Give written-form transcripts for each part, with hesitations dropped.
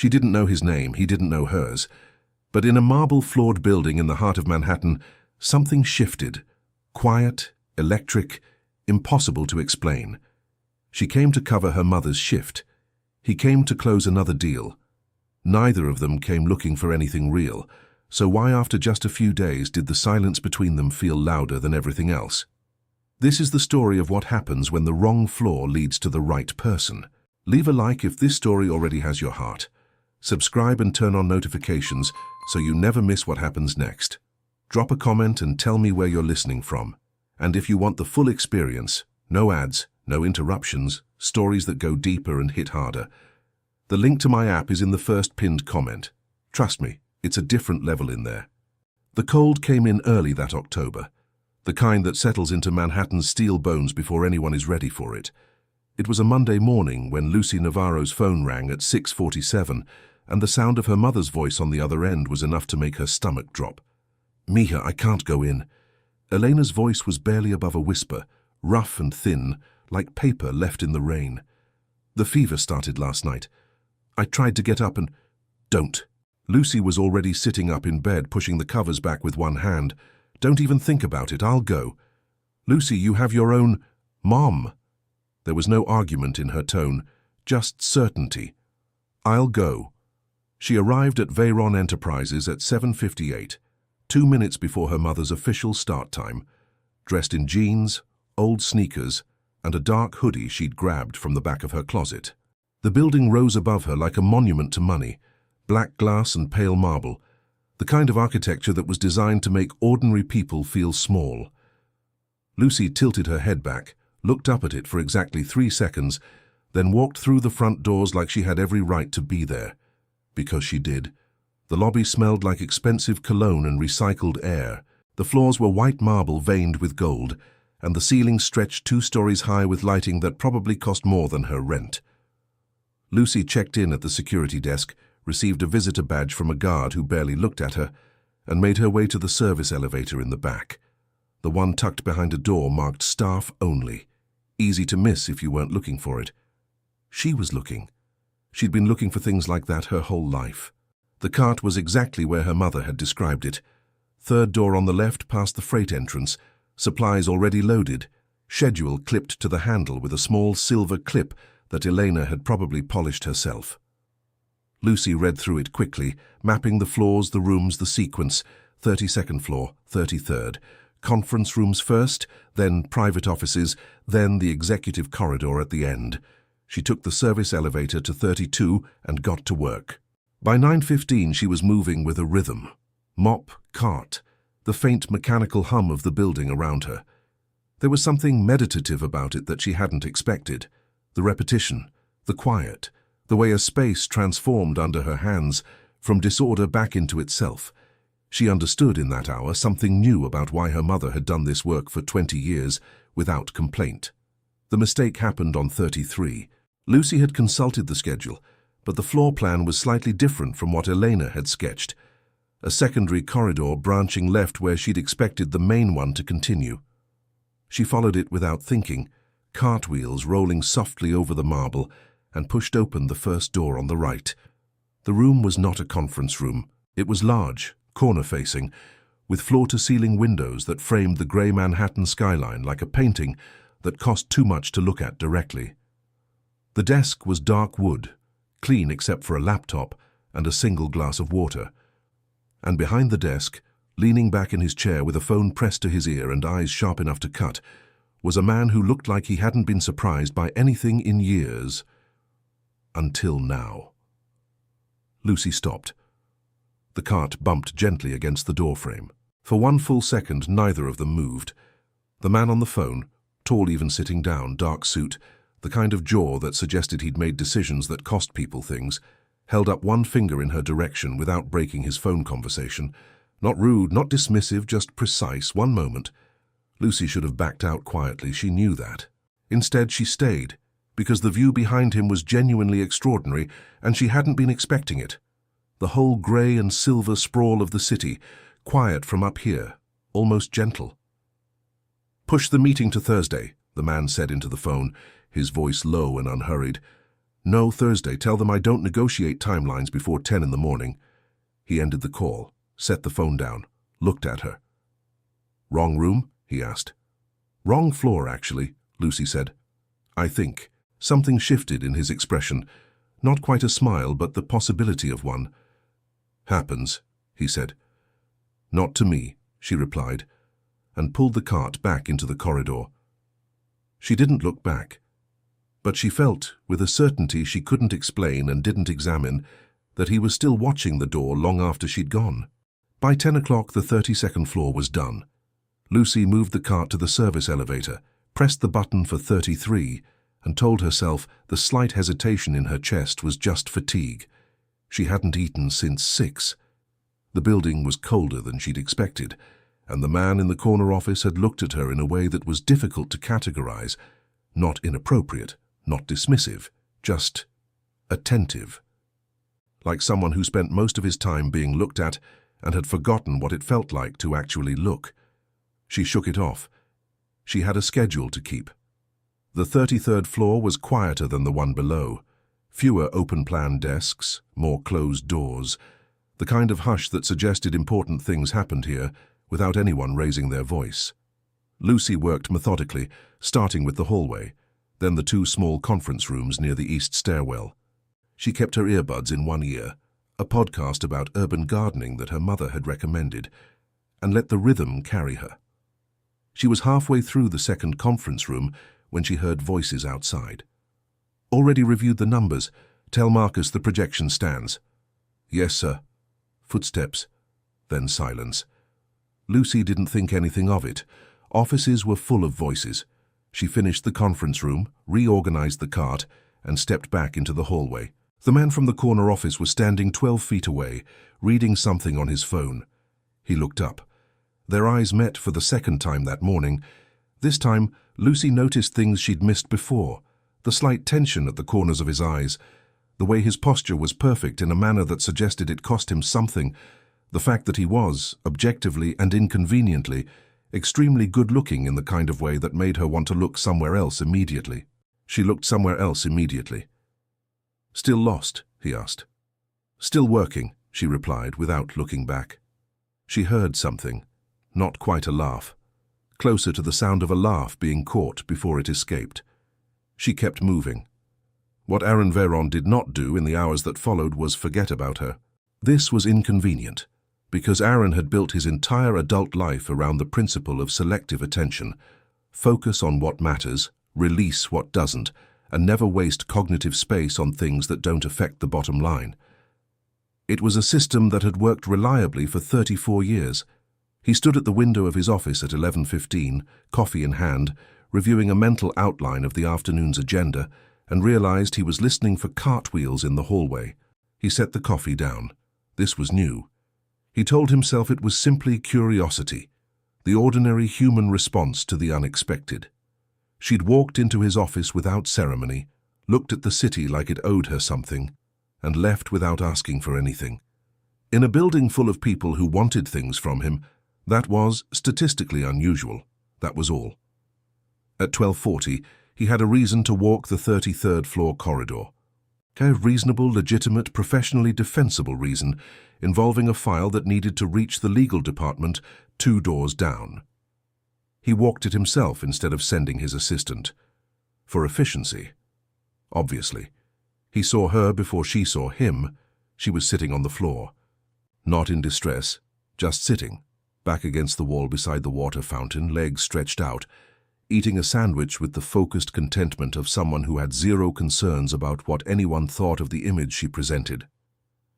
She didn't know his name, he didn't know hers. But in a marble-floored building in the heart of Manhattan, something shifted. Quiet, electric, impossible to explain. She came to cover her mother's shift. He came to close another deal. Neither of them came looking for anything real, so why after just a few days did the silence between them feel louder than everything else? This is the story of what happens when the wrong floor leads to the right person. Leave a like if this story already has your heart. Subscribe and turn on notifications so you never miss what happens next. Drop a comment and tell me where you're listening from. And if you want the full experience, no ads, no interruptions, stories that go deeper and hit harder, the link to my app is in the first pinned comment. Trust me, it's a different level in there. The cold came in early that October, the kind that settles into Manhattan's steel bones before anyone is ready for it. It was a Monday morning when Lucy Navarro's phone rang at 6:47, and the sound of her mother's voice on the other end was enough to make her stomach drop. "Mija, I can't go in." Elena's voice was barely above a whisper, rough and thin, like paper left in the rain. "The fever started last night. I tried to get up and—" "Don't." Lucy was already sitting up in bed, pushing the covers back with one hand. "Don't even think about it, I'll go." "Lucy, you have your own—" "Mom." There was no argument in her tone, just certainty. "I'll go." She arrived at Veyron Enterprises at 7:58, 2 minutes before her mother's official start time, dressed in jeans, old sneakers, and a dark hoodie she'd grabbed from the back of her closet. The building rose above her like a monument to money, black glass and pale marble, the kind of architecture that was designed to make ordinary people feel small. Lucy tilted her head back, looked up at it for exactly 3 seconds, then walked through the front doors like she had every right to be there. Because she did. The lobby smelled like expensive cologne and recycled air. The floors were white marble veined with gold, and the ceiling stretched 2 stories high with lighting that probably cost more than her rent. Lucy checked in at the security desk, received a visitor badge from a guard who barely looked at her, and made her way to the service elevator in the back. The one tucked behind a door marked staff only. Easy to miss if you weren't looking for it. She was looking. She'd been looking for things like that her whole life. The cart was exactly where her mother had described it. 3rd door on the left past the freight entrance, supplies already loaded, schedule clipped to the handle with a small silver clip that Elena had probably polished herself. Lucy read through it quickly, mapping the floors, the rooms, the sequence: 32nd floor, 33rd, conference rooms first, then private offices, then the executive corridor at the end. She took the service elevator to 32 and got to work. By 9:15 she was moving with a rhythm. Mop, cart, the faint mechanical hum of the building around her. There was something meditative about it that she hadn't expected. The repetition, the quiet, the way a space transformed under her hands, from disorder back into itself. She understood in that hour something new about why her mother had done this work for 20 years without complaint. The mistake happened on 33. Lucy had consulted the schedule, but the floor plan was slightly different from what Elena had sketched. A secondary corridor branching left where she'd expected the main one to continue. She followed it without thinking, cartwheels rolling softly over the marble, and pushed open the first door on the right. The room was not a conference room. It was large, corner-facing, with floor-to-ceiling windows that framed the grey Manhattan skyline like a painting that cost too much to look at directly. The desk was dark wood, clean except for a laptop and a single glass of water. And behind the desk, leaning back in his chair with a phone pressed to his ear and eyes sharp enough to cut, was a man who looked like he hadn't been surprised by anything in years. Until now. Lucy stopped. The cart bumped gently against the doorframe. For 1 full second, neither of them moved. The man on the phone, tall even sitting down, dark suit, the kind of jaw that suggested he'd made decisions that cost people things, held up one finger in her direction without breaking his phone conversation. Not rude, not dismissive, just precise. One moment. Lucy should have backed out quietly, she knew that. Instead, she stayed, because the view behind him was genuinely extraordinary, and she hadn't been expecting it. The whole grey and silver sprawl of the city, quiet from up here, almost gentle. "Push the meeting to Thursday," the man said into the phone, his voice low and unhurried. No, Thursday. Tell them I don't negotiate timelines before 10 in the morning. He ended the call, set the phone down, looked at her. Wrong room? He asked. Wrong floor, actually, Lucy said. I think. Something shifted in his expression. Not quite a smile, but the possibility of one. Happens, he said. Not to me, she replied, and pulled the cart back into the corridor. She didn't look back, but she felt, with a certainty she couldn't explain and didn't examine, that he was still watching the door long after she'd gone. By 10 o'clock, the 32nd floor was done. Lucy moved the cart to the service elevator, pressed the button for 33, and told herself the slight hesitation in her chest was just fatigue. She hadn't eaten since 6. The building was colder than she'd expected, and the man in the corner office had looked at her in a way that was difficult to categorize, not inappropriate, not dismissive, just attentive. Like someone who spent most of his time being looked at and had forgotten what it felt like to actually look. She shook it off. She had a schedule to keep. The 33rd floor was quieter than the one below. Fewer open-plan desks, more closed doors. The kind of hush that suggested important things happened here without anyone raising their voice. Lucy worked methodically, starting with the hallway, then the 2 small conference rooms near the east stairwell. She kept her earbuds in one ear, a podcast about urban gardening that her mother had recommended, and let the rhythm carry her. She was halfway through the second conference room when she heard voices outside. Already reviewed the numbers. Tell Marcus the projection stands. Yes, sir. Footsteps, then silence. Lucy didn't think anything of it. Offices were full of voices. She finished the conference room, reorganized the cart, and stepped back into the hallway. The man from the corner office was standing 12 feet away, reading something on his phone. He looked up. Their eyes met for the second time that morning. This time, Lucy noticed things she'd missed before. The slight tension at the corners of his eyes, the way his posture was perfect in a manner that suggested it cost him something, the fact that he was, objectively and inconveniently, extremely good-looking in the kind of way that made her want to look somewhere else immediately. She looked somewhere else immediately. Still lost? He asked. Still working, she replied without looking back. She heard something, not quite a laugh, closer to the sound of a laugh being caught before it escaped. She kept moving. What Aaron Veron did not do in the hours that followed was forget about her. This was inconvenient, because Aaron had built his entire adult life around the principle of selective attention. Focus on what matters, release what doesn't, and never waste cognitive space on things that don't affect the bottom line. It was a system that had worked reliably for 34 years. He stood at the window of his office at 11:15, coffee in hand, reviewing a mental outline of the afternoon's agenda, and realized he was listening for cartwheels in the hallway. He set the coffee down. This was new. He told himself it was simply curiosity, the ordinary human response to the unexpected. She'd walked into his office without ceremony, looked at the city like it owed her something, and left without asking for anything. In a building full of people who wanted things from him, that was statistically unusual. That was all. At 12:40, he had a reason to walk the 33rd floor corridor. A reasonable, legitimate, professionally defensible reason involving a file that needed to reach the legal department 2 doors down. He walked it himself instead of sending his assistant. For efficiency. Obviously. He saw her before she saw him. She was sitting on the floor. Not in distress, just sitting, back against the wall beside the water fountain, legs stretched out, eating a sandwich with the focused contentment of someone who had zero concerns about what anyone thought of the image she presented.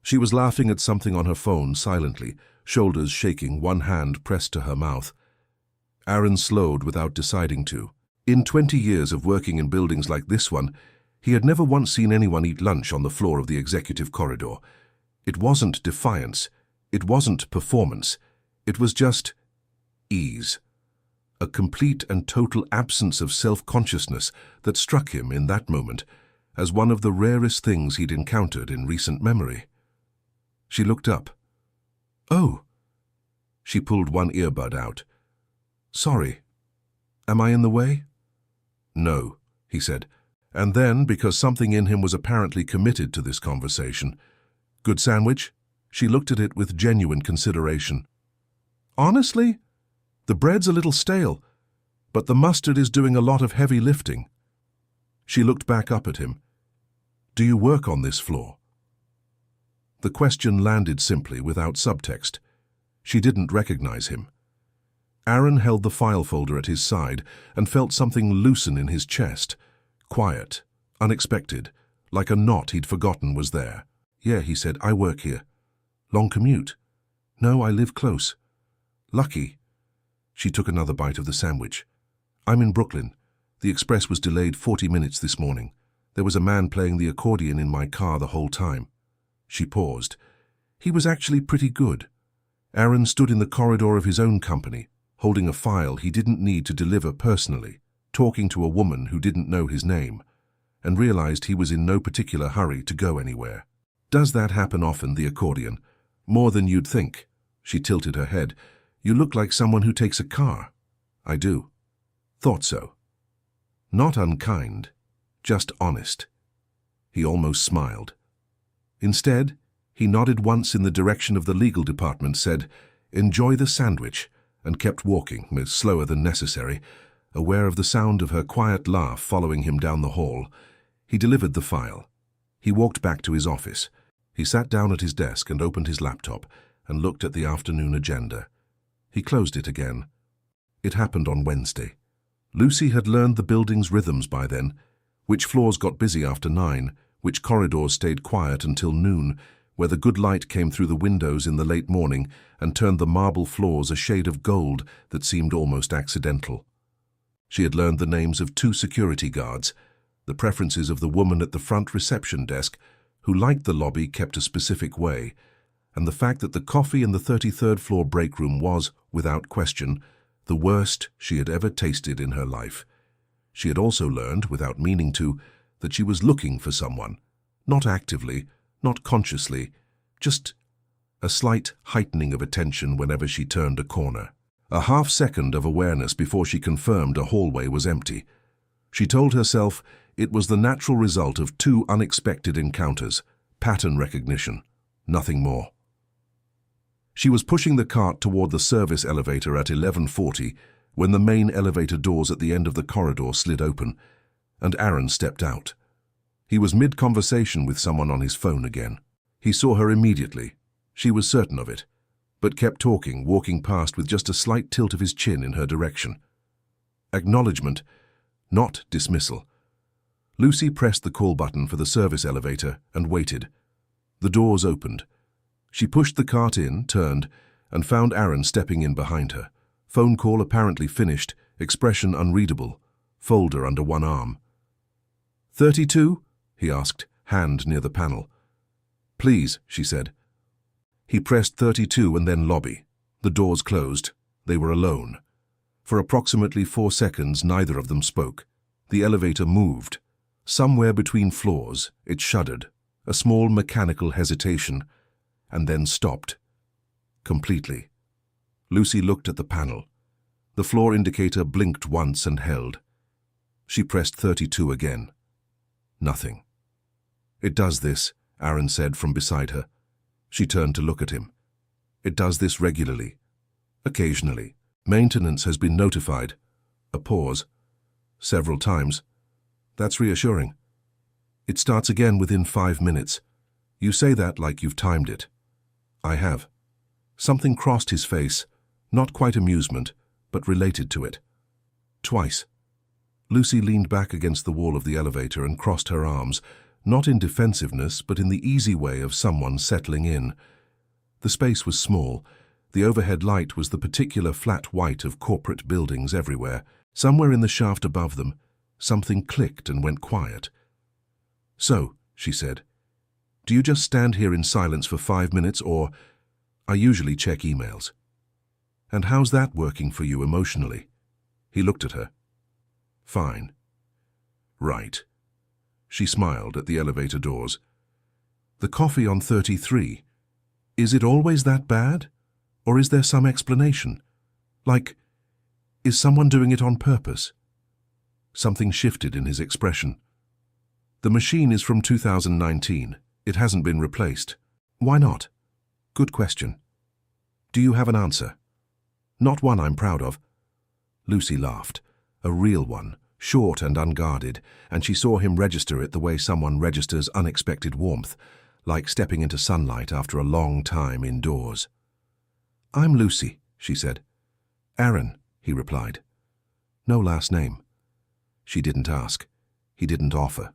She was laughing at something on her phone silently, shoulders shaking, one hand pressed to her mouth. Aaron slowed without deciding to. In 20 years of working in buildings like this one, he had never once seen anyone eat lunch on the floor of the executive corridor. It wasn't defiance. It wasn't performance. It was just ease. A complete and total absence of self-consciousness that struck him in that moment as one of the rarest things he'd encountered in recent memory. She looked up. Oh. She pulled one earbud out. Sorry. Am I in the way? No, he said, And then, because something in him was apparently committed to this conversation, "Good sandwich?" She looked at it with genuine consideration. "Honestly, the bread's a little stale, but the mustard is doing a lot of heavy lifting." She looked back up at him. "Do you work on this floor?" The question landed simply, without subtext. She didn't recognize him. Aaron held the file folder at his side and felt something loosen in his chest. Quiet, unexpected, like a knot he'd forgotten was there. "Yeah," he said, "I work here." "Long commute?" "No, I live close." "Lucky." She took another bite of the sandwich. "I'm in Brooklyn. The express was delayed 40 minutes this morning. There was a man playing the accordion in my car the whole time." She paused. He was actually pretty good. Aaron stood in the corridor of his own company, holding a file he didn't need to deliver personally, talking to a woman who didn't know his name, and realized he was in no particular hurry to go anywhere. "Does that happen often, the accordion? More than you'd think." She tilted her head. "You look like someone who takes a car." "I do." "Thought so." Not unkind, just honest. He almost smiled. Instead, he nodded once in the direction of the legal department, said, "Enjoy the sandwich," and kept walking, slower than necessary, aware of the sound of her quiet laugh following him down the hall. He delivered the file. He walked back to his office. He sat down at his desk and opened his laptop and looked at the afternoon agenda. He closed it again. It happened on Wednesday. Lucy had learned the building's rhythms by then, which floors got busy after 9, which corridors stayed quiet until noon, where the good light came through the windows in the late morning and turned the marble floors a shade of gold that seemed almost accidental. She had learned the names of 2 security guards, the preferences of the woman at the front reception desk, who liked the lobby kept a specific way, and the fact that the coffee in the 33rd floor break room was, without question, the worst she had ever tasted in her life. She had also learned, without meaning to, that she was looking for someone, not actively, not consciously, just a slight heightening of attention whenever she turned a corner. A half-second of awareness before she confirmed a hallway was empty. She told herself it was the natural result of 2 unexpected encounters, pattern recognition, nothing more. She was pushing the cart toward the service elevator at 11:40 when the main elevator doors at the end of the corridor slid open, and Aaron stepped out. He was mid-conversation with someone on his phone again. He saw her immediately. She was certain of it, but kept talking, walking past with just a slight tilt of his chin in her direction. Acknowledgement, not dismissal. Lucy pressed the call button for the service elevator and waited. The doors opened. She pushed the cart in, turned, and found Aaron stepping in behind her. Phone call apparently finished, expression unreadable, folder under one arm. 32? He asked, hand near the panel. Please, she said. He pressed 32 and then lobby. The doors closed. They were alone. For approximately 4 seconds, neither of them spoke. The elevator moved. Somewhere between floors, it shuddered, a small mechanical hesitation, and then stopped. Completely. Lucy looked at the panel. The floor indicator blinked once and held. She pressed 32 again. Nothing. It does this, Aaron said from beside her. She turned to look at him. It does this regularly. Occasionally. Maintenance has been notified. A pause. Several times. That's reassuring. It starts again within 5 minutes. You say that like you've timed it. I have. Something crossed his face, not quite amusement, but related to it. Twice. Lucy leaned back against the wall of the elevator and crossed her arms, not in defensiveness, but in the easy way of someone settling in. The space was small. The overhead light was the particular flat white of corporate buildings everywhere. Somewhere in the shaft above them, something clicked and went quiet. So, she said, do you just stand here in silence for 5 minutes, or I usually check emails? And how's that working for you emotionally? He looked at her. Fine. Right. She smiled at the elevator doors. The coffee on 33. Is it always that bad? Or is there some explanation? Like, is someone doing it on purpose? Something shifted in his expression. The machine is from 2019. It hasn't been replaced. Why not? Good question. Do you have an answer? Not one I'm proud of. Lucy laughed. A real one, short and unguarded, and she saw him register it the way someone registers unexpected warmth, like stepping into sunlight after a long time indoors. I'm Lucy, she said. Aaron, he replied. No last name. She didn't ask. He didn't offer.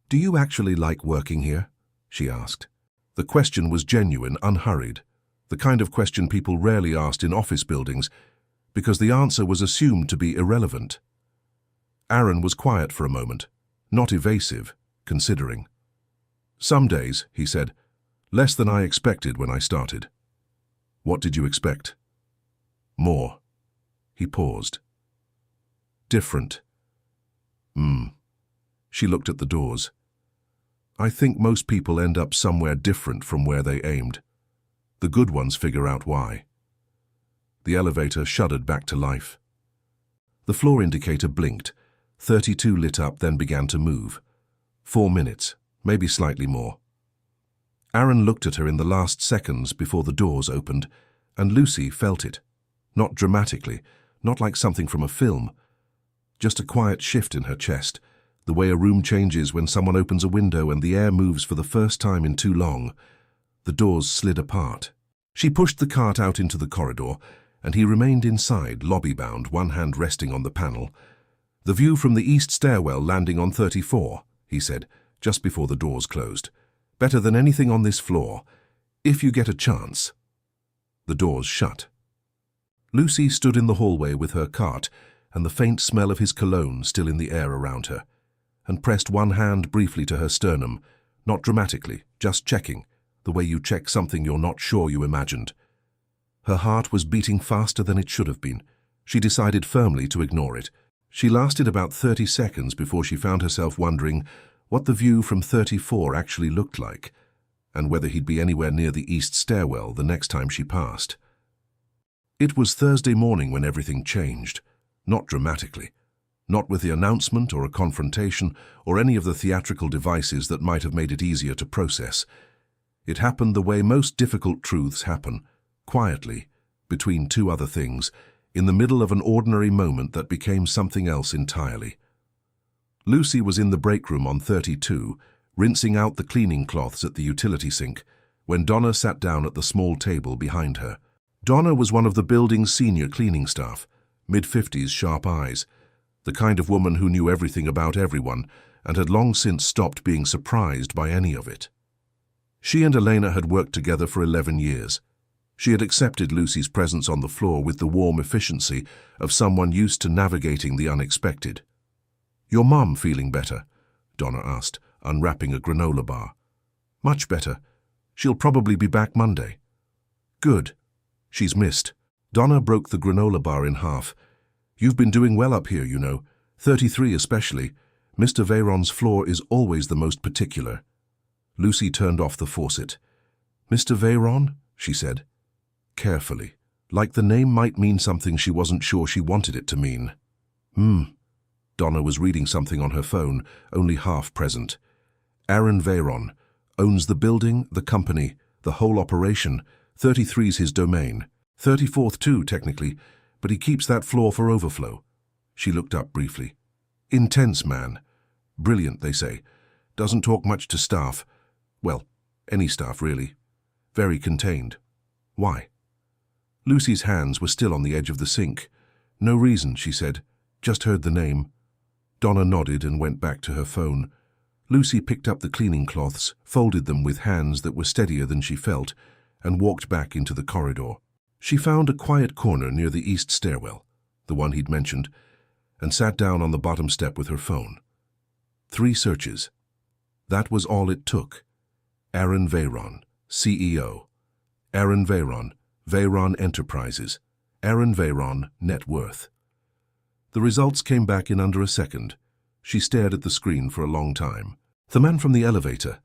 Do you actually like working here? She asked. The question was genuine, unhurried, the kind of question people rarely asked in office buildings, because the answer was assumed to be irrelevant. Aaron was quiet for a moment, not evasive, considering. Some days, he said, less than I expected when I started. What did you expect? More. He paused. Different. She looked at the doors. I think most people end up somewhere different from where they aimed. The good ones figure out why. The elevator shuddered back to life. The floor indicator blinked. 32 lit up, then began to move. 4 minutes, maybe slightly more. Aaron looked at her in the last seconds before the doors opened, and Lucy felt it. Not dramatically, not like something from a film. Just a quiet shift in her chest, the way a room changes when someone opens a window and the air moves for the first time in too long. The doors slid apart. She pushed the cart out into the corridor, and he remained inside, lobby-bound, one hand resting on the panel. The view from the east stairwell landing on 34, he said, just before the doors closed. Better than anything on this floor, if you get a chance. The doors shut. Lucy stood in the hallway with her cart and the faint smell of his cologne still in the air around her, and pressed one hand briefly to her sternum, not dramatically, just checking, the way you check something you're not sure you imagined. Her heart was beating faster than it should have been. She decided firmly to ignore it. She lasted about 30 seconds before she found herself wondering what the view from 34 actually looked like, and whether he'd be anywhere near the east stairwell the next time she passed. It was Thursday morning when everything changed, not dramatically, not with the announcement or a confrontation or any of the theatrical devices that might have made it easier to process. It happened the way most difficult truths happen, quietly, between two other things, in the middle of an ordinary moment that became something else entirely. Lucy was in the break room on 32, rinsing out the cleaning cloths at the utility sink, when Donna sat down at the small table behind her. Donna was one of the building's senior cleaning staff, mid-50s, sharp eyes, the kind of woman who knew everything about everyone and had long since stopped being surprised by any of it. She and Elena had worked together for 11 years. She had accepted Lucy's presence on the floor with the warm efficiency of someone used to navigating the unexpected. "Your mum feeling better?" Donna asked, unwrapping a granola bar. "Much better. She'll probably be back Monday." "Good. She's missed." Donna broke the granola bar in half. "You've been doing well up here, you know. 33 especially. Mr. Veyron's floor is always the most particular." Lucy turned off the faucet. "Mr. Veyron?" she said, carefully, like the name might mean something she wasn't sure she wanted it to mean. Donna was reading something on her phone, only half present. "Aaron Veyron owns the building, the company, the whole operation. 33's his domain. 34th too, technically, but he keeps that floor for overflow." She looked up briefly. "Intense man. Brilliant, they say. Doesn't talk much to staff. Well, any staff, really. Very contained. Why?" Lucy's hands were still on the edge of the sink. "No reason," she said. "Just heard the name." Donna nodded and went back to her phone. Lucy picked up the cleaning cloths, folded them with hands that were steadier than she felt, and walked back into the corridor. She found a quiet corner near the east stairwell, the one he'd mentioned, and sat down on the bottom step with her phone. 3 searches. That was all it took. Aaron Veyron, CEO. Aaron Veyron, Veyron Enterprises. Aaron Veyron, net worth. The results came back in under a second. She stared at the screen for a long time. The man from the elevator,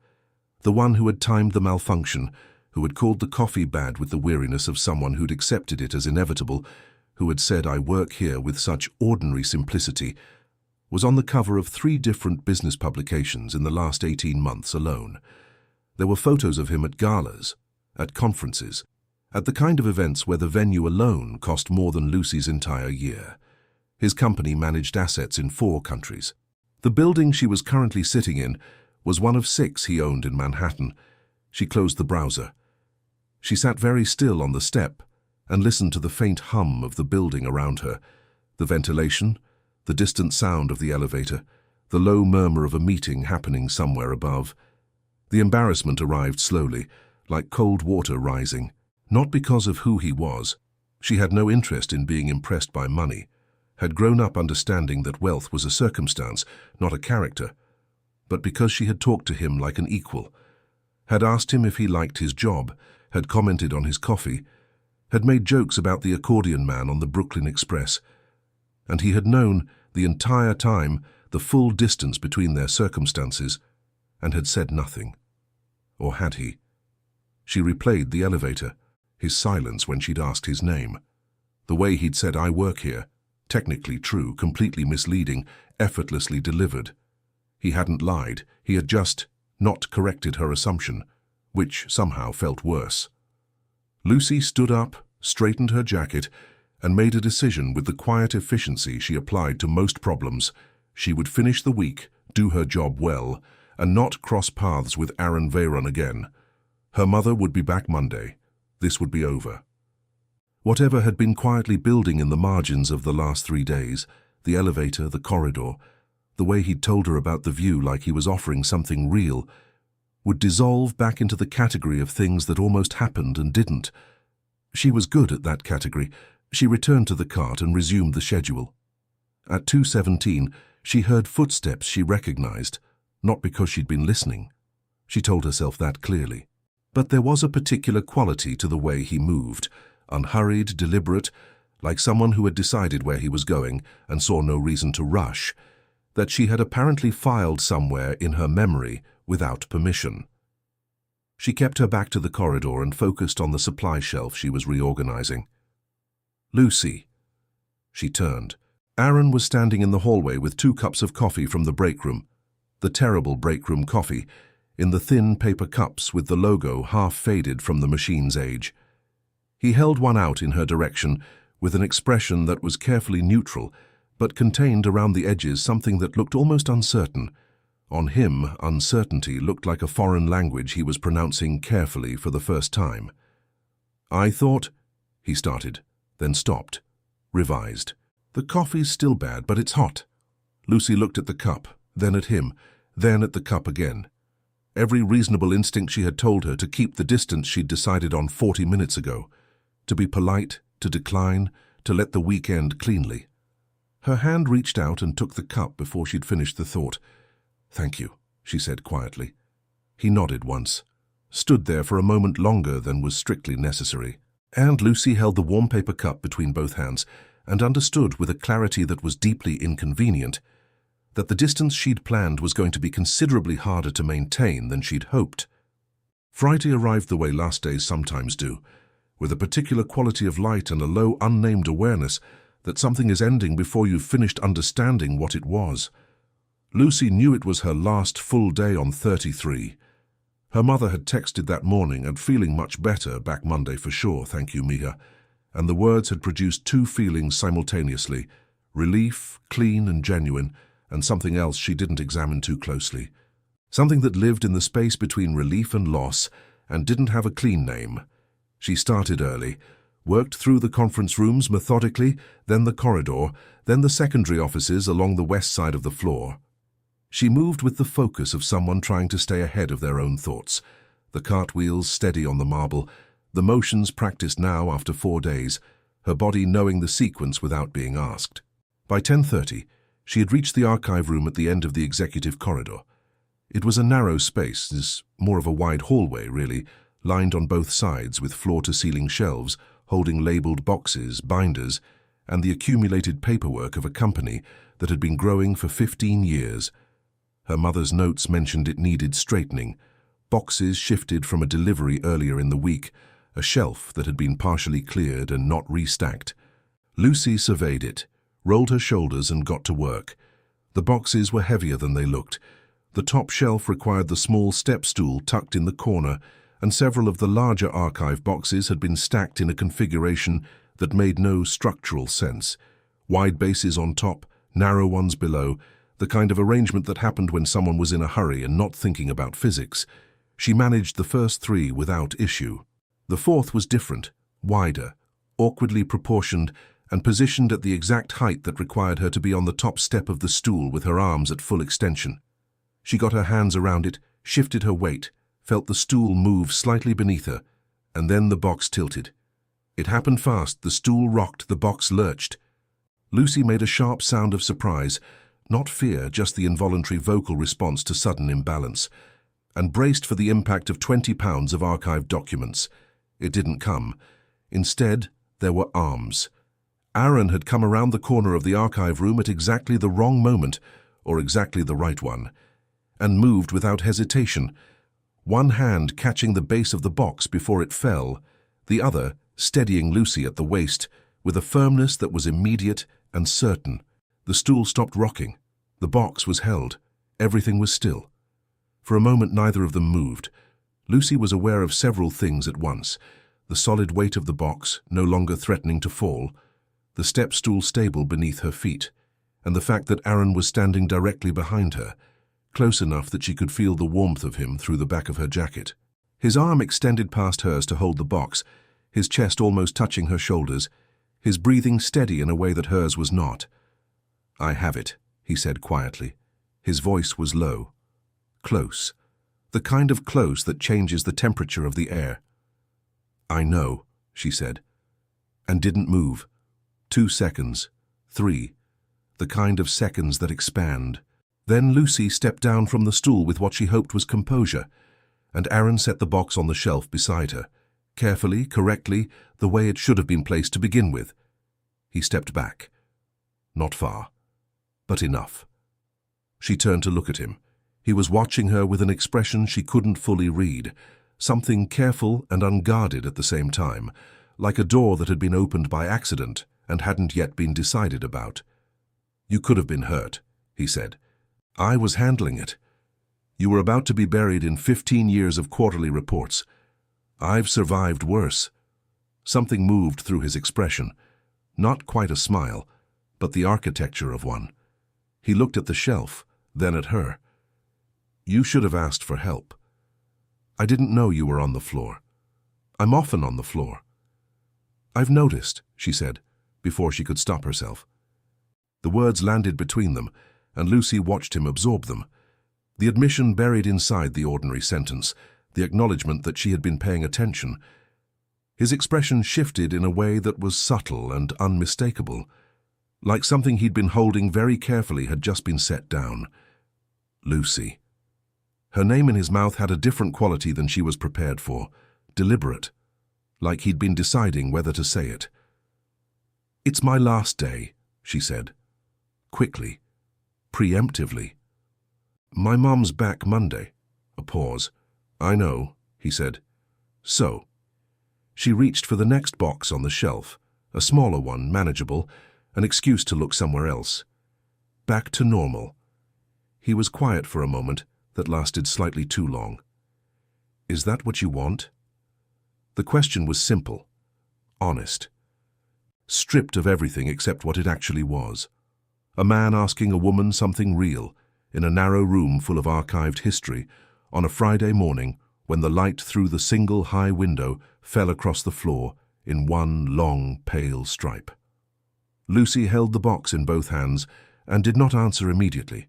the one who had timed the malfunction, who had called the coffee bad with the weariness of someone who'd accepted it as inevitable, who had said, "I work here with such ordinary simplicity," was on the cover of 3 different business publications in the last 18 months alone. There were photos of him at galas, at conferences, at the kind of events where the venue alone cost more than Lucy's entire year. His company managed assets in 4 countries. The building she was currently sitting in was one of 6 he owned in Manhattan. She closed the browser. She sat very still on the step and listened to the faint hum of the building around her, the ventilation, the distant sound of the elevator, the low murmur of a meeting happening somewhere above. The embarrassment arrived slowly, like cold water rising, not because of who he was. She had no interest in being impressed by money, had grown up understanding that wealth was a circumstance, not a character, but because she had talked to him like an equal, had asked him if he liked his job, had commented on his coffee, had made jokes about the accordion man on the Brooklyn Express, and he had known the entire time the full distance between their circumstances and had said nothing. Or had he? She replayed the elevator, his silence when she'd asked his name. The way he'd said, "I work here," technically true, completely misleading, effortlessly delivered. He hadn't lied, he had just not corrected her assumption, which somehow felt worse. Lucy stood up, straightened her jacket, and made a decision with the quiet efficiency she applied to most problems. She would finish the week, do her job well, and not cross paths with Aaron Veyron again. Her mother would be back Monday. This would be over. Whatever had been quietly building in the margins of the last 3 days, the elevator, the corridor, the way he'd told her about the view like he was offering something real, would dissolve back into the category of things that almost happened and didn't. She was good at that category. She returned to the cart and resumed the schedule. At 2:17, she heard footsteps she recognized, not because she'd been listening. She told herself that clearly. But there was a particular quality to the way he moved, unhurried, deliberate, like someone who had decided where he was going and saw no reason to rush, that she had apparently filed somewhere in her memory without permission. She kept her back to the corridor and focused on the supply shelf she was reorganizing. "Lucy." She turned. Aaron was standing in the hallway with 2 cups of coffee from the break room, the terrible break room coffee, in the thin paper cups with the logo half faded from the machine's age. He held one out in her direction with an expression that was carefully neutral, but contained around the edges something that looked almost uncertain. On him, uncertainty looked like a foreign language he was pronouncing carefully for the first time. "I thought," he started, then stopped, revised. "The coffee's still bad, but it's hot." Lucy looked at the cup, then at him, then at the cup again. Every reasonable instinct she had told her to keep the distance she'd decided on 40 minutes ago, to be polite, to decline, to let the week end cleanly. Her hand reached out and took the cup before she'd finished the thought. "Thank you," she said quietly. He nodded once, stood there for a moment longer than was strictly necessary, and Lucy held the warm paper cup between both hands and understood with a clarity that was deeply inconvenient that the distance she'd planned was going to be considerably harder to maintain than she'd hoped. Friday arrived the way last days sometimes do, with a particular quality of light and a low unnamed awareness that something is ending before you've finished understanding what it was. Lucy knew it was her last full day on 33. Her mother had texted that morning and feeling much better back Monday for sure, thank you, Mia, and the words had produced 2 feelings simultaneously, relief, clean and genuine, and something else she didn't examine too closely. Something that lived in the space between relief and loss and didn't have a clean name. She started early, worked through the conference rooms methodically, then the corridor, then the secondary offices along the west side of the floor. She moved with the focus of someone trying to stay ahead of their own thoughts, the cartwheels steady on the marble, the motions practiced now after 4 days, her body knowing the sequence without being asked. By 10:30, she had reached the archive room at the end of the executive corridor. It was a narrow space, more of a wide hallway, really, lined on both sides with floor-to-ceiling shelves holding labeled boxes, binders, and the accumulated paperwork of a company that had been growing for 15 years. Her mother's notes mentioned it needed straightening, boxes shifted from a delivery earlier in the week, a shelf that had been partially cleared and not restacked. Lucy surveyed it, rolled her shoulders and got to work. The boxes were heavier than they looked. The top shelf required the small step stool tucked in the corner, and several of the larger archive boxes had been stacked in a configuration that made no structural sense. Wide bases on top, narrow ones below, the kind of arrangement that happened when someone was in a hurry and not thinking about physics. She managed the first three without issue. The fourth was different, wider, awkwardly proportioned, and positioned at the exact height that required her to be on the top step of the stool with her arms at full extension. She got her hands around it, shifted her weight, felt the stool move slightly beneath her, and then the box tilted. It happened fast. The stool rocked, the box lurched. Lucy made a sharp sound of surprise, not fear, just the involuntary vocal response to sudden imbalance, and braced for the impact of 20 pounds of archived documents. It didn't come. Instead, there were arms. Aaron had come around the corner of the archive room at exactly the wrong moment, or exactly the right one, and moved without hesitation, one hand catching the base of the box before it fell, the other steadying Lucy at the waist, with a firmness that was immediate and certain. The stool stopped rocking. The box was held. Everything was still. For a moment, neither of them moved. Lucy was aware of several things at once: the solid weight of the box, no longer threatening to fall, the step stool stable beneath her feet, and the fact that Aaron was standing directly behind her, close enough that she could feel the warmth of him through the back of her jacket. His arm extended past hers to hold the box, his chest almost touching her shoulders, his breathing steady in a way that hers was not. "I have it," he said quietly. His voice was low. Close. The kind of close that changes the temperature of the air. "I know," she said, and didn't move. 2 seconds. 3. The kind of seconds that expand. Then Lucy stepped down from the stool with what she hoped was composure, and Aaron set the box on the shelf beside her, carefully, correctly, the way it should have been placed to begin with. He stepped back. Not far, but enough. She turned to look at him. He was watching her with an expression she couldn't fully read, something careful and unguarded at the same time, like a door that had been opened by accident and hadn't yet been decided about. "You could have been hurt," he said. "I was handling it. You were about to be buried in 15 years of quarterly reports. I've survived worse." Something moved through his expression. Not quite a smile, but the architecture of one. He looked at the shelf, then at her. "You should have asked for help. I didn't know you were on the floor. I'm often on the floor." "I've noticed," she said, before she could stop herself. The words landed between them, and Lucy watched him absorb them. The admission buried inside the ordinary sentence, the acknowledgement that she had been paying attention. His expression shifted in a way that was subtle and unmistakable, like something he'd been holding very carefully had just been set down. Lucy. Her name in his mouth had a different quality than she was prepared for, deliberate, like he'd been deciding whether to say it. "It's my last day," she said, quickly, preemptively. "My mom's back Monday." A pause. "I know," he said. "So." She reached for the next box on the shelf, a smaller one, manageable, an excuse to look somewhere else. Back to normal. He was quiet for a moment that lasted slightly too long. "Is that what you want?" The question was simple, honest, stripped of everything except what it actually was. A man asking a woman something real, in a narrow room full of archived history, on a Friday morning when the light through the single high window fell across the floor in one long, pale stripe. Lucy held the box in both hands and did not answer immediately,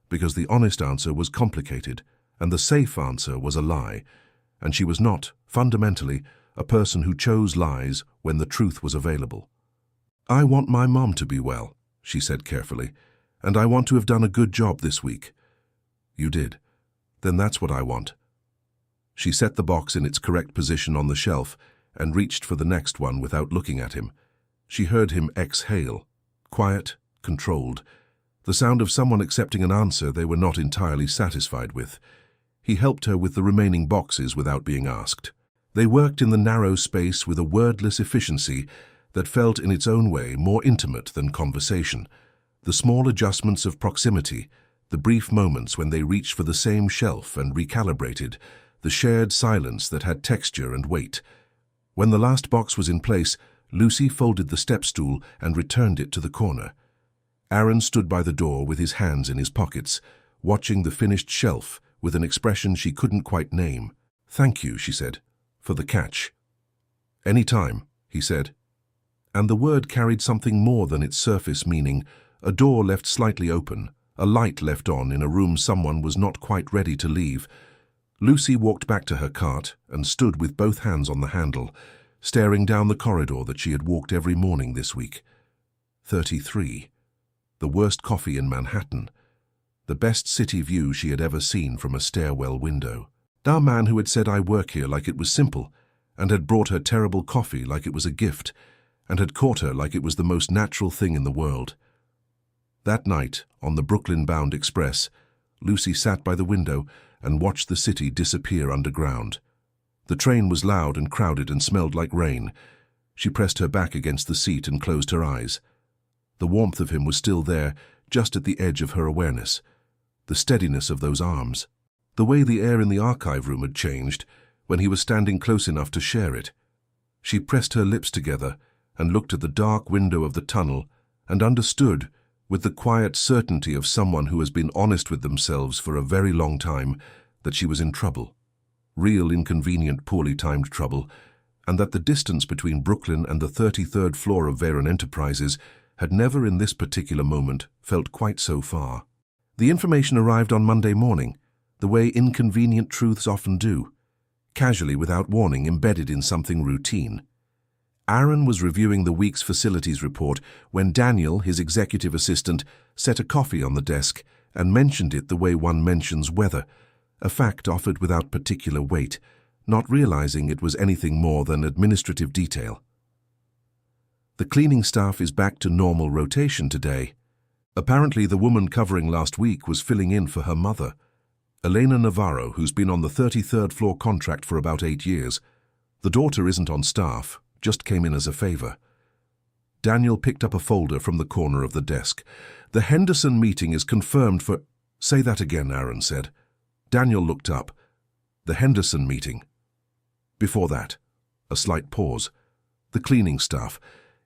because the honest answer was complicated and the safe answer was a lie, and she was not, fundamentally, a person who chose lies when the truth was available. "I want my mom to be well," she said carefully, "and I want to have done a good job this week." "You did. Then that's what I want." She set the box in its correct position on the shelf and reached for the next one without looking at him. She heard him exhale, quiet, controlled, the sound of someone accepting an answer they were not entirely satisfied with. He helped her with the remaining boxes without being asked. They worked in the narrow space with a wordless efficiency that felt in its own way more intimate than conversation, The small adjustments of proximity, the brief moments when they reached for the same shelf and recalibrated, the shared silence that had texture and weight. When the last box was in place, Lucy folded the step stool and returned it to the corner. Aaron stood by the door with his hands in his pockets, watching the finished shelf with an expression she couldn't quite name. "Thank you," she said, "for the catch." "Any time," he said. And the word carried something more than its surface meaning, a door left slightly open, a light left on in a room someone was not quite ready to leave. Lucy walked back to her cart and stood with both hands on the handle, staring down the corridor that she had walked every morning this week. 33. The worst coffee in Manhattan. The best city view she had ever seen from a stairwell window. The man who had said "I work here" like it was simple, and had brought her terrible coffee like it was a gift, and had caught her like it was the most natural thing in the world. That night, on the Brooklyn-bound express, Lucy sat by the window and watched the city disappear underground. The train was loud and crowded and smelled like rain. She pressed her back against the seat and closed her eyes. The warmth of him was still there, just at the edge of her awareness. The steadiness of those arms. The way the air in the archive room had changed when he was standing close enough to share it. She pressed her lips together and looked at the dark window of the tunnel and understood, with the quiet certainty of someone who has been honest with themselves for a very long time, that she was in trouble. Real, inconvenient, poorly timed trouble, and that the distance between Brooklyn and the 33rd floor of Veyron Enterprises had never in this particular moment felt quite so far. The information arrived on Monday morning, the way inconvenient truths often do, casually without warning, embedded in something routine. Aaron was reviewing the week's facilities report when Daniel, his executive assistant, set a coffee on the desk and mentioned it the way one mentions weather, a fact offered without particular weight, not realizing it was anything more than administrative detail. The cleaning staff is back to normal rotation today. Apparently the woman covering last week was filling in for her mother, Elena Navarro, who's been on the 33rd floor contract for about 8 years. The daughter isn't on staff, just came in as a favor. Daniel picked up a folder from the corner of the desk. "The Henderson meeting is confirmed for—" "Say that again," Aaron said. Daniel looked up. "The Henderson meeting." Before that, a slight pause. "The cleaning staff.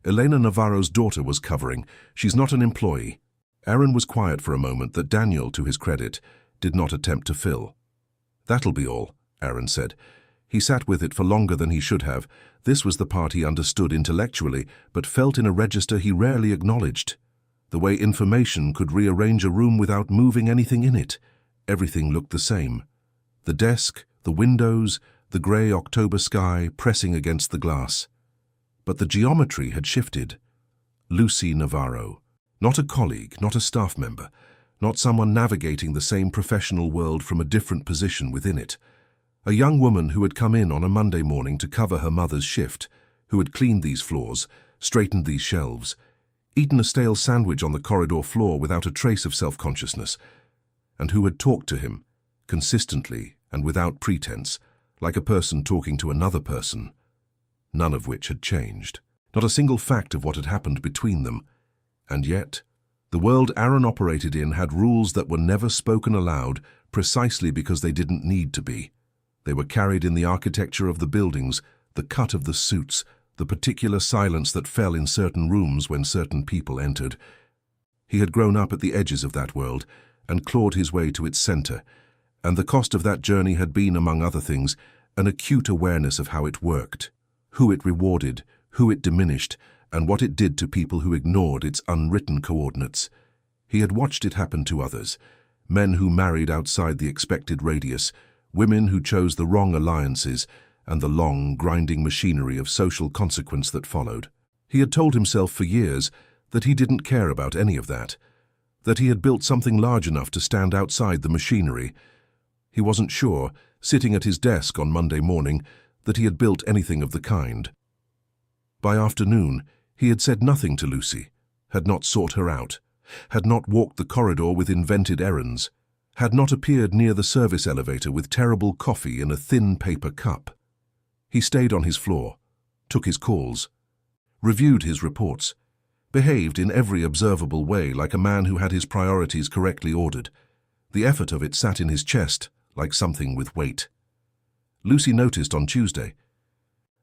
Elena Navarro's daughter was covering. She's not an employee." Aaron was quiet for a moment that Daniel, to his credit, did not attempt to fill. "That'll be all," Aaron said. He sat with it for longer than he should have. This was the part he understood intellectually, but felt in a register he rarely acknowledged. The way information could rearrange a room without moving anything in it. Everything looked the same. The desk, the windows, the grey October sky pressing against the glass. But the geometry had shifted. Lucy Navarro. Not a colleague, not a staff member, not someone navigating the same professional world from a different position within it. A young woman who had come in on a Monday morning to cover her mother's shift, who had cleaned these floors, straightened these shelves, eaten a stale sandwich on the corridor floor without a trace of self-consciousness, and who had talked to him, consistently and without pretense, like a person talking to another person, none of which had changed. Not a single fact of what had happened between them. And yet, the world Aaron operated in had rules that were never spoken aloud precisely because they didn't need to be. They were carried in the architecture of the buildings, the cut of the suits, the particular silence that fell in certain rooms when certain people entered. He had grown up at the edges of that world and clawed his way to its center, and the cost of that journey had been, among other things, an acute awareness of how it worked, who it rewarded, who it diminished, and what it did to people who ignored its unwritten coordinates. He had watched it happen to others, men who married outside the expected radius, women who chose the wrong alliances, and the long, grinding machinery of social consequence that followed. He had told himself for years that he didn't care about any of that, that he had built something large enough to stand outside the machinery. He wasn't sure, sitting at his desk on Monday morning, that he had built anything of the kind. By afternoon, he had said nothing to Lucy, had not sought her out, had not walked the corridor with invented errands, had not appeared near the service elevator with terrible coffee in a thin paper cup. He stayed on his floor, took his calls, reviewed his reports, behaved in every observable way like a man who had his priorities correctly ordered. The effort of it sat in his chest like something with weight. Lucy noticed on Tuesday.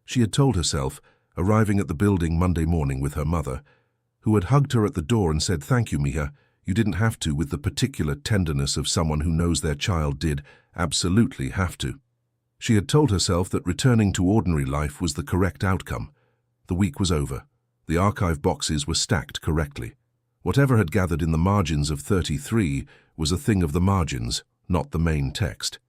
She had told herself, arriving at the building Monday morning with her mother, who had hugged her at the door and said, "Thank you, Mija, you didn't have to," with the particular tenderness of someone who knows their child did absolutely have to. She had told herself that returning to ordinary life was the correct outcome. The week was over. The archive boxes were stacked correctly. Whatever had gathered in the margins of 33 was a thing of the margins, not the main text.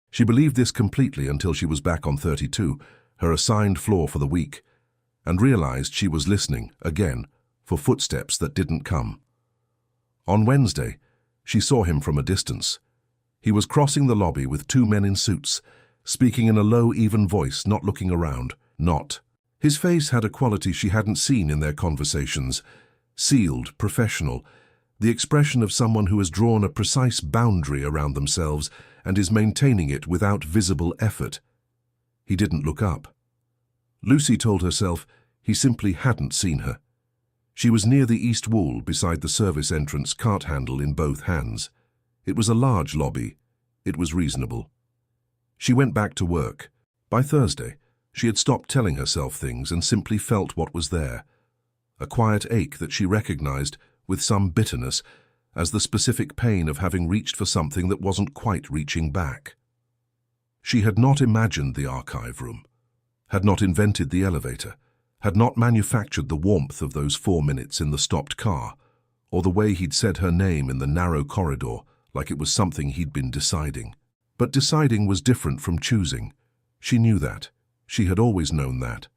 She believed this completely until she was back on 32, her assigned floor for the week, and realized she was listening, again, for footsteps that didn't come. On Wednesday, she saw him from a distance. He was crossing the lobby with two men in suits, speaking in a low, even voice, not looking around, not. His face had a quality she hadn't seen in their conversations. Sealed, professional, the expression of someone who has drawn a precise boundary around themselves and is maintaining it without visible effort. He didn't look up. Lucy told herself he simply hadn't seen her. She was near the east wall beside the service entrance, cart handle in both hands. It was a large lobby. It was reasonable. She went back to work. By Thursday, she had stopped telling herself things and simply felt what was there. A quiet ache that she recognized, with some bitterness, as the specific pain of having reached for something that wasn't quite reaching back. She had not imagined the archive room, had not invented the elevator, had not manufactured the warmth of those 4 minutes in the stopped car, or the way he'd said her name in the narrow corridor like it was something he'd been deciding. But deciding was different from choosing. She knew that. She had always known that.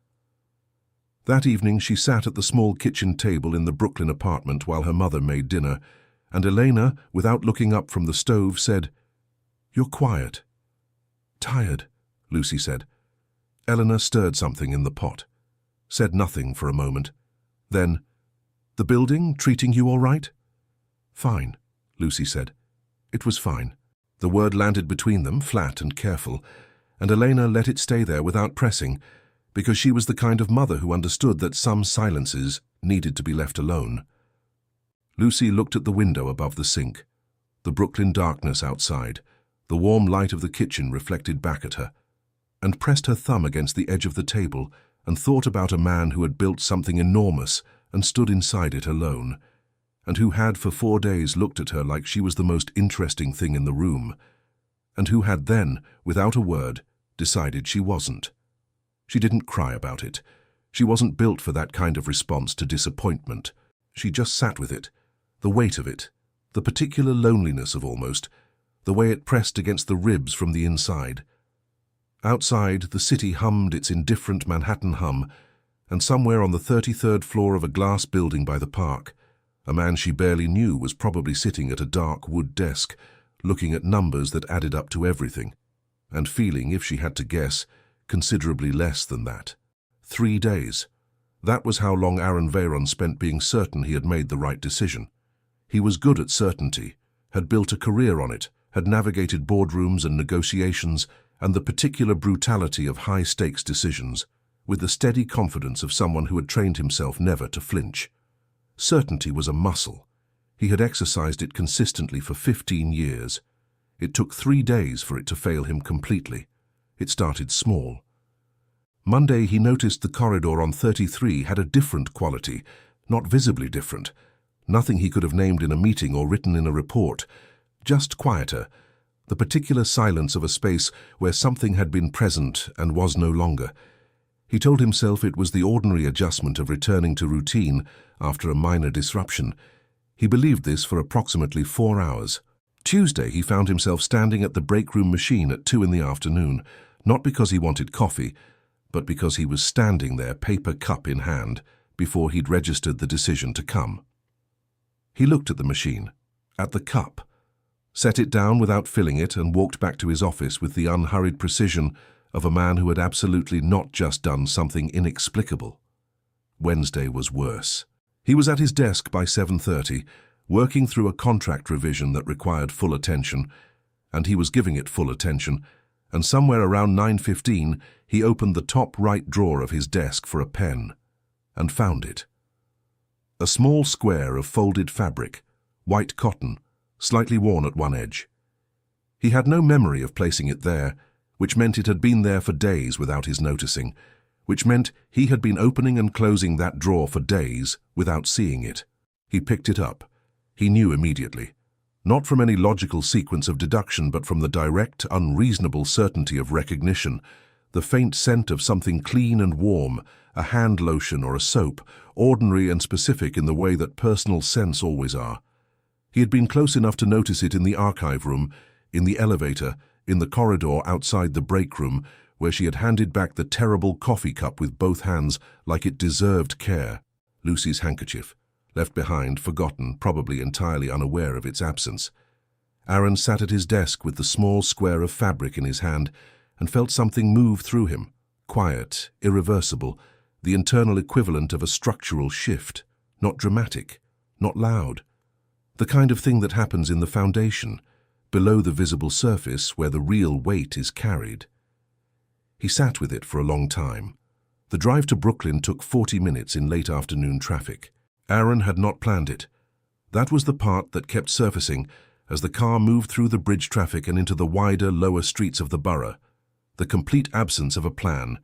That evening she sat at the small kitchen table in the Brooklyn apartment while her mother made dinner, and Elena, without looking up from the stove, said, "You're quiet." "Tired," Lucy said. Eleanor stirred something in the pot, said nothing for a moment. Then, "The building treating you all right?" "Fine," Lucy said. It was fine. The word landed between them, flat and careful, and Elena let it stay there without pressing, because she was the kind of mother who understood that some silences needed to be left alone. Lucy looked at the window above the sink, the Brooklyn darkness outside, the warm light of the kitchen reflected back at her, and pressed her thumb against the edge of the table and thought about a man who had built something enormous and stood inside it alone, and who had for 4 days looked at her like she was the most interesting thing in the room, and who had then, without a word, decided she wasn't. She didn't cry about it. She wasn't built for that kind of response to disappointment. She just sat with it, the weight of it, the particular loneliness of almost, the way it pressed against the ribs from the inside. Outside, the city hummed its indifferent Manhattan hum, and somewhere on the 33rd floor of a glass building by the park, a man she barely knew was probably sitting at a dark wood desk, looking at numbers that added up to everything, and feeling, if she had to guess, considerably less than that. 3 days. That was how long Aaron Veyron spent being certain he had made the right decision. He was good at certainty, had built a career on it, had navigated boardrooms and negotiations and the particular brutality of high-stakes decisions, with the steady confidence of someone who had trained himself never to flinch. Certainty was a muscle. He had exercised it consistently for 15 years. It took 3 days for it to fail him completely. It started small. Monday he noticed the corridor on 33 had a different quality, not visibly different. Nothing he could have named in a meeting or written in a report. Just quieter. The particular silence of a space where something had been present and was no longer. He told himself it was the ordinary adjustment of returning to routine after a minor disruption. He believed this for approximately 4 hours. Tuesday he found himself standing at the break-room machine at 2 in the afternoon, not because he wanted coffee, but because he was standing there, paper cup in hand, before he'd registered the decision to come. He looked at the machine, at the cup, set it down without filling it, and walked back to his office with the unhurried precision of a man who had absolutely not just done something inexplicable. Wednesday was worse. He was at his desk by 7:30, working through a contract revision that required full attention, and he was giving it full attention, and somewhere around 9:15 he opened the top right drawer of his desk for a pen, and found it. A small square of folded fabric, white cotton, slightly worn at one edge. He had no memory of placing it there, which meant it had been there for days without his noticing, which meant he had been opening and closing that drawer for days without seeing it. He picked it up. He knew immediately. Not from any logical sequence of deduction, but from the direct, unreasonable certainty of recognition, the faint scent of something clean and warm, a hand lotion or a soap, ordinary and specific in the way that personal scents always are. He had been close enough to notice it in the archive room, in the elevator, in the corridor outside the break room, where she had handed back the terrible coffee cup with both hands like it deserved care. Lucy's handkerchief, left behind, forgotten, probably entirely unaware of its absence. Aaron sat at his desk with the small square of fabric in his hand and felt something move through him, quiet, irreversible, the internal equivalent of a structural shift, not dramatic, not loud. The kind of thing that happens in the foundation, below the visible surface where the real weight is carried. He sat with it for a long time. The drive to Brooklyn took 40 minutes in late afternoon traffic. Aaron had not planned it. That was the part that kept surfacing as the car moved through the bridge traffic and into the wider, lower streets of the borough. The complete absence of a plan.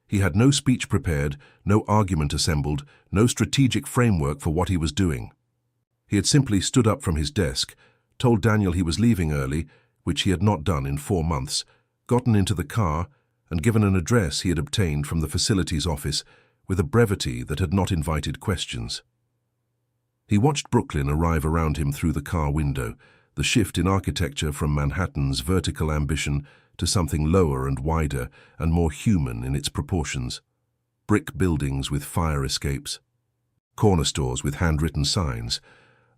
He had no speech prepared, no argument assembled, no strategic framework for what he was doing. He had simply stood up from his desk, told Daniel he was leaving early, which he had not done in 4 months, gotten into the car, and given an address he had obtained from the facilities office with a brevity that had not invited questions. He watched Brooklyn arrive around him through the car window, the shift in architecture from Manhattan's vertical ambition to something lower and wider and more human in its proportions. Brick buildings with fire escapes, corner stores with handwritten signs,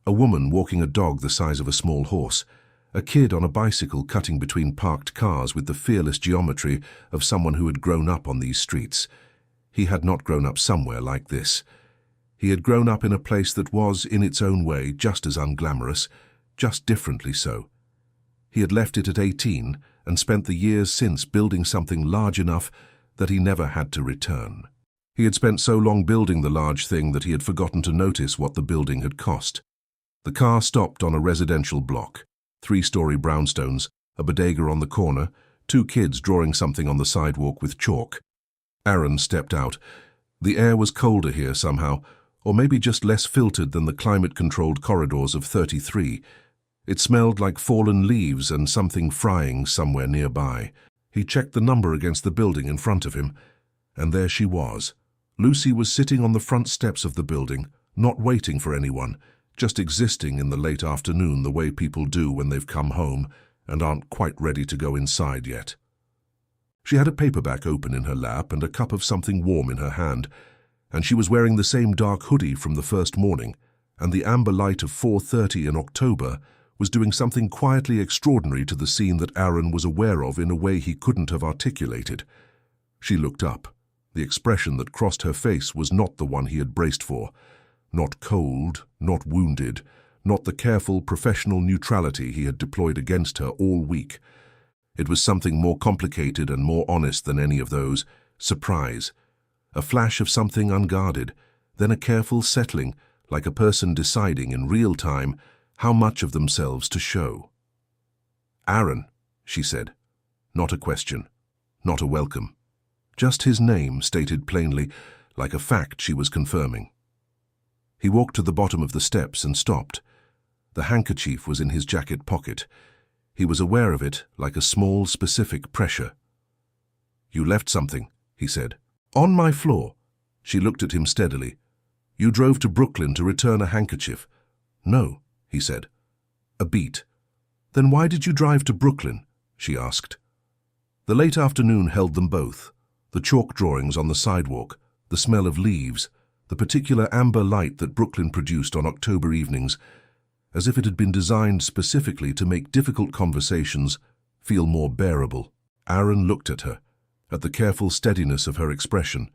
a woman walking a dog the size of a small horse, a kid on a bicycle cutting between parked cars with the fearless geometry of someone who had grown up on these streets. He had not grown up somewhere like this. He had grown up in a place that was, in its own way, just as unglamorous, just differently so. He had left it at 18 and spent the years since building something large enough that he never had to return. He had spent so long building the large thing that he had forgotten to notice what the building had cost. The car stopped on a residential block, 3-story brownstones, a bodega on the corner, 2 kids drawing something on the sidewalk with chalk. Aaron stepped out. The air was colder here somehow, or maybe just less filtered than the climate-controlled corridors of 33. It smelled like fallen leaves and something frying somewhere nearby. He checked the number against the building in front of him, and there she was. Lucy was sitting on the front steps of the building, not waiting for anyone, just existing in the late afternoon the way people do when they've come home and aren't quite ready to go inside yet. She had a paperback open in her lap and a cup of something warm in her hand, and she was wearing the same dark hoodie from the first morning, and the amber light of 4:30 in October was doing something quietly extraordinary to the scene that Aaron was aware of in a way he couldn't have articulated. She looked up. The expression that crossed her face was not the one he had braced for. Not cold, not wounded, not the careful professional neutrality he had deployed against her all week. It was something more complicated and more honest than any of those. Surprise. A flash of something unguarded, then a careful settling, like a person deciding in real time how much of themselves to show. "Aaron," she said. Not a question, not a welcome. Just his name stated plainly, like a fact she was confirming. He walked to the bottom of the steps and stopped. The handkerchief was in his jacket pocket. He was aware of it, like a small, specific pressure. "You left something," he said. "On my floor." She looked at him steadily. "You drove to Brooklyn to return a handkerchief." "No," he said. A beat. "Then why did you drive to Brooklyn?" she asked. The late afternoon held them both. The chalk drawings on the sidewalk, the smell of leaves, the particular amber light that Brooklyn produced on October evenings, as if it had been designed specifically to make difficult conversations feel more bearable. Aaron looked at her, at the careful steadiness of her expression,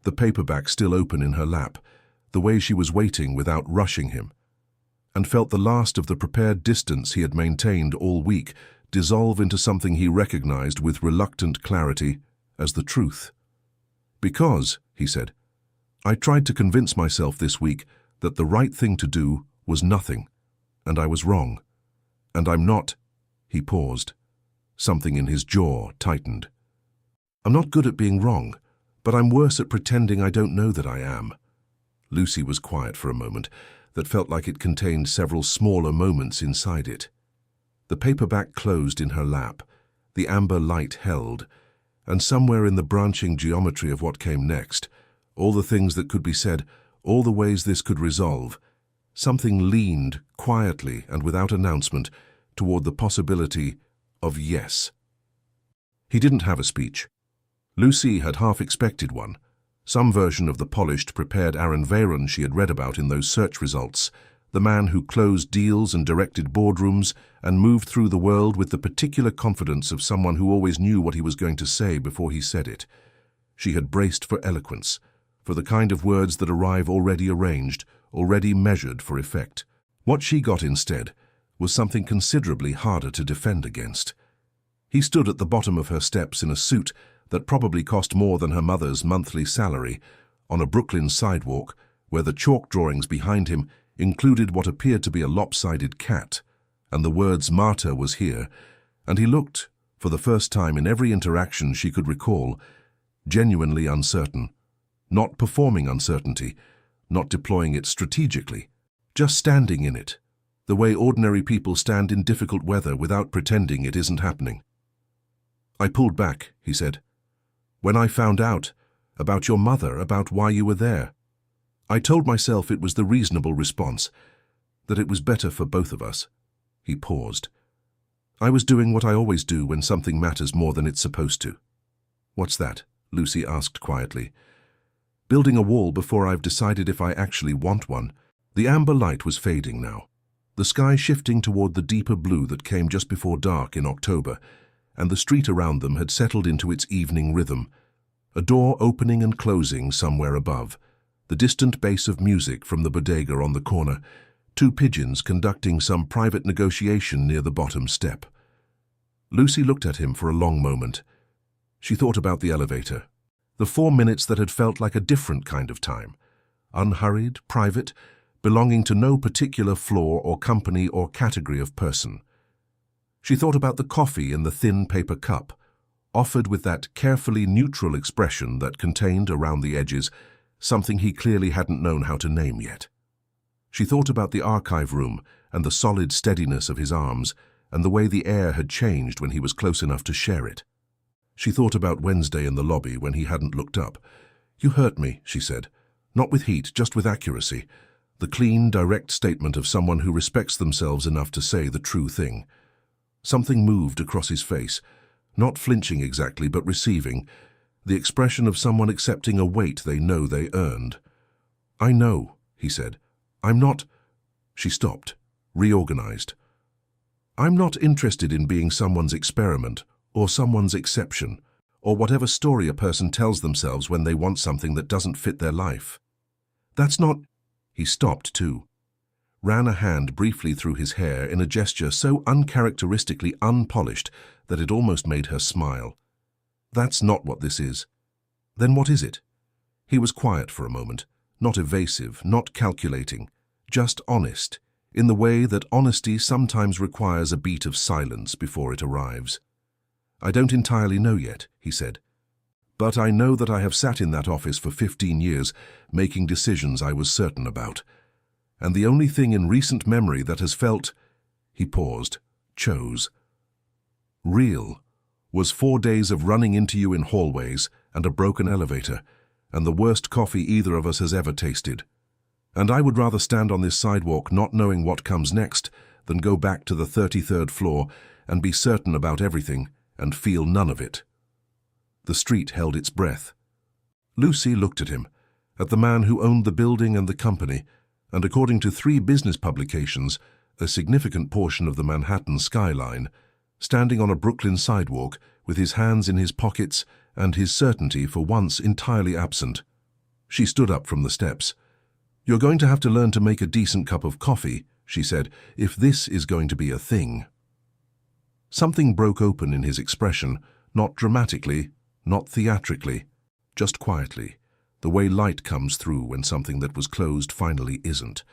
the paperback still open in her lap, the way she was waiting without rushing him, and felt the last of the prepared distance he had maintained all week dissolve into something he recognized with reluctant clarity as the truth. "Because," he said, "I tried to convince myself this week that the right thing to do was nothing, and I was wrong. And I'm not. He paused. Something in his jaw tightened. I'm not good at being wrong, but I'm worse at pretending I don't know that I am. Lucy was quiet for a moment that felt like it contained several smaller moments inside it. The paperback closed in her lap, the amber light held, and somewhere in the branching geometry of what came next, all the things that could be said, all the ways this could resolve, something leaned quietly and without announcement toward the possibility of yes. He didn't have a speech. Lucy had half expected one, some version of the polished, prepared Aaron Veyron she had read about in those search results, the man who closed deals and directed boardrooms and moved through the world with the particular confidence of someone who always knew what he was going to say before he said it. She had braced for eloquence, for the kind of words that arrive already arranged, already measured for effect. What she got instead was something considerably harder to defend against. He stood at the bottom of her steps in a suit that probably cost more than her mother's monthly salary, on a Brooklyn sidewalk where the chalk drawings behind him included what appeared to be a lopsided cat, and the words "Marta was here," and he looked, for the first time in every interaction she could recall, genuinely uncertain, not performing uncertainty, not deploying it strategically, just standing in it, the way ordinary people stand in difficult weather without pretending it isn't happening. I pulled back, he said. When I found out about your mother, about why you were there, I told myself it was the reasonable response, that it was better for both of us. He paused. I was doing what I always do when something matters more than it's supposed to. What's that? Lucy asked quietly. Building a wall before I've decided if I actually want one. The amber light was fading now, the sky shifting toward the deeper blue that came just before dark in October, and the street around them had settled into its evening rhythm, a door opening and closing somewhere above, the distant bass of music from the bodega on the corner, two pigeons conducting some private negotiation near the bottom step. Lucy looked at him for a long moment. She thought about the elevator, the 4 minutes that had felt like a different kind of time, unhurried, private, belonging to no particular floor or company or category of person. She thought about the coffee in the thin paper cup, offered with that carefully neutral expression that contained, around the edges, something he clearly hadn't known how to name yet. She thought about the archive room and the solid steadiness of his arms and the way the air had changed when he was close enough to share it. She thought about Wednesday in the lobby when he hadn't looked up. You hurt me, she said. Not with heat, just with accuracy. The clean, direct statement of someone who respects themselves enough to say the true thing. Something moved across his face, not flinching exactly, but receiving, the expression of someone accepting a weight they know they earned. I know, he said. I'm not... She stopped, reorganized. I'm not interested in being someone's experiment, or someone's exception, or whatever story a person tells themselves when they want something that doesn't fit their life. That's not... He stopped, too. Ran a hand briefly through his hair in a gesture so uncharacteristically unpolished that it almost made her smile. That's not what this is. Then what is it? He was quiet for a moment, not evasive, not calculating, just honest, in the way that honesty sometimes requires a beat of silence before it arrives. I don't entirely know yet, he said. But I know that I have sat in that office for 15 years, making decisions I was certain about. And the only thing in recent memory that has felt, he paused, chose, real, was 4 days of running into you in hallways and a broken elevator, and the worst coffee either of us has ever tasted. And I would rather stand on this sidewalk not knowing what comes next than go back to the 33rd floor and be certain about everything and feel none of it. The street held its breath. Lucy looked at him, at the man who owned the building and the company, and according to 3 business publications, a significant portion of the Manhattan skyline, standing on a Brooklyn sidewalk with his hands in his pockets and his certainty for once entirely absent. She stood up from the steps. You're going to have to learn to make a decent cup of coffee, she said, if this is going to be a thing. Something broke open in his expression, not dramatically, not theatrically, just quietly, the way light comes through when something that was closed finally isn't.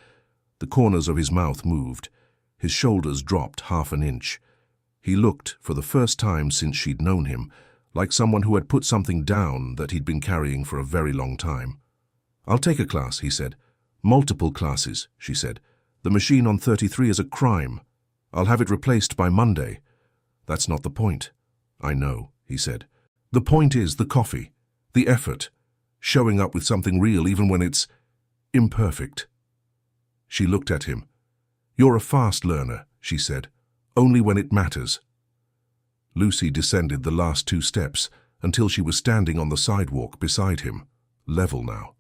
The corners of his mouth moved. His shoulders dropped half an inch. He looked, for the first time since she'd known him, like someone who had put something down that he'd been carrying for a very long time. "I'll take a class," he said. "Multiple classes," she said. "The machine on 33 is a crime. I'll have it replaced by Monday." "That's not the point." "I know," he said. "The point is the coffee, the effort, showing up with something real even when it's imperfect." She looked at him. "You're a fast learner," she said. "Only when it matters." Lucy descended the last 2 steps until she was standing on the sidewalk beside him, level now.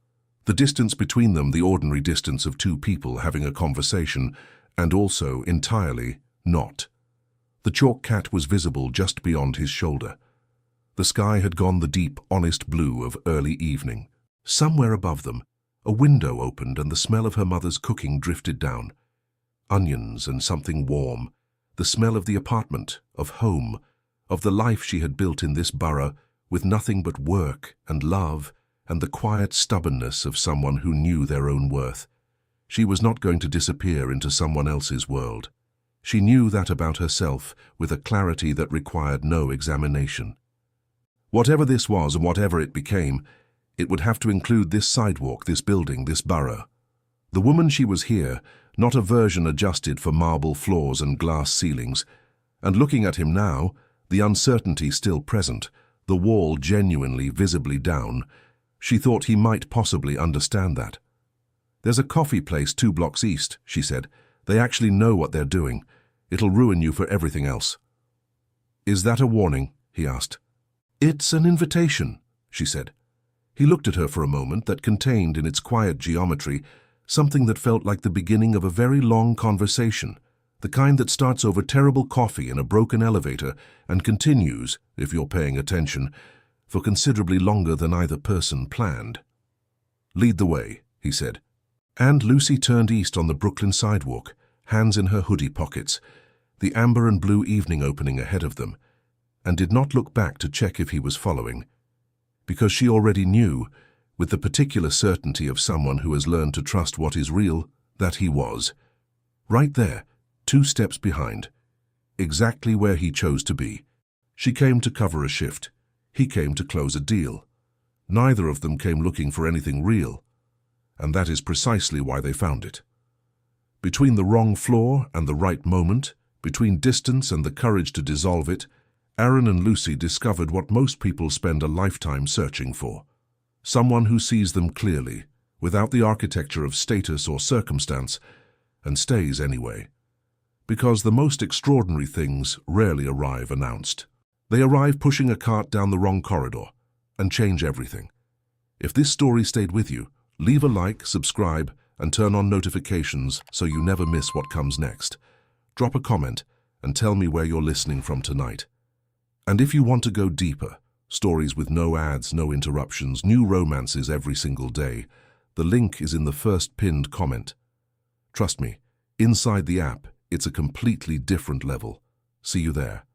The distance between them, the ordinary distance of 2 people having a conversation, and also entirely not. The chalk cat was visible just beyond his shoulder. The sky had gone the deep, honest blue of early evening. Somewhere above them, a window opened and the smell of her mother's cooking drifted down. Onions and something warm, the smell of the apartment, of home, of the life she had built in this borough with nothing but work and love and the quiet stubbornness of someone who knew their own worth. She was not going to disappear into someone else's world. She knew that about herself with a clarity that required no examination. Whatever this was and whatever it became, it would have to include this sidewalk, this building, this borough. The woman she was here, not a version adjusted for marble floors and glass ceilings, and looking at him now, the uncertainty still present, the wall genuinely visibly down, she thought he might possibly understand that. "There's a coffee place 2 blocks east," she said. "They actually know what they're doing. It'll ruin you for everything else." "Is that a warning?" he asked. "It's an invitation," she said. He looked at her for a moment that contained in its quiet geometry something that felt like the beginning of a very long conversation, the kind that starts over terrible coffee in a broken elevator and continues, if you're paying attention, for considerably longer than either person planned. "Lead the way," he said. And Lucy turned east on the Brooklyn sidewalk, hands in her hoodie pockets, the amber and blue evening opening ahead of them, and did not look back to check if he was following, because she already knew, with the particular certainty of someone who has learned to trust what is real, that he was. Right there, 2 steps behind, exactly where he chose to be. She came to cover a shift. He came to close a deal. Neither of them came looking for anything real, and that is precisely why they found it. Between the wrong floor and the right moment, between distance and the courage to dissolve it, Aaron and Lucy discovered what most people spend a lifetime searching for. Someone who sees them clearly, without the architecture of status or circumstance, and stays anyway. Because the most extraordinary things rarely arrive announced. They arrive pushing a cart down the wrong corridor and change everything. If this story stayed with you, leave a like, subscribe, and turn on notifications so you never miss what comes next. Drop a comment and tell me where you're listening from tonight. And if you want to go deeper, stories with no ads, no interruptions, new romances every single day, the link is in the first pinned comment. Trust me, inside the app, it's a completely different level. See you there.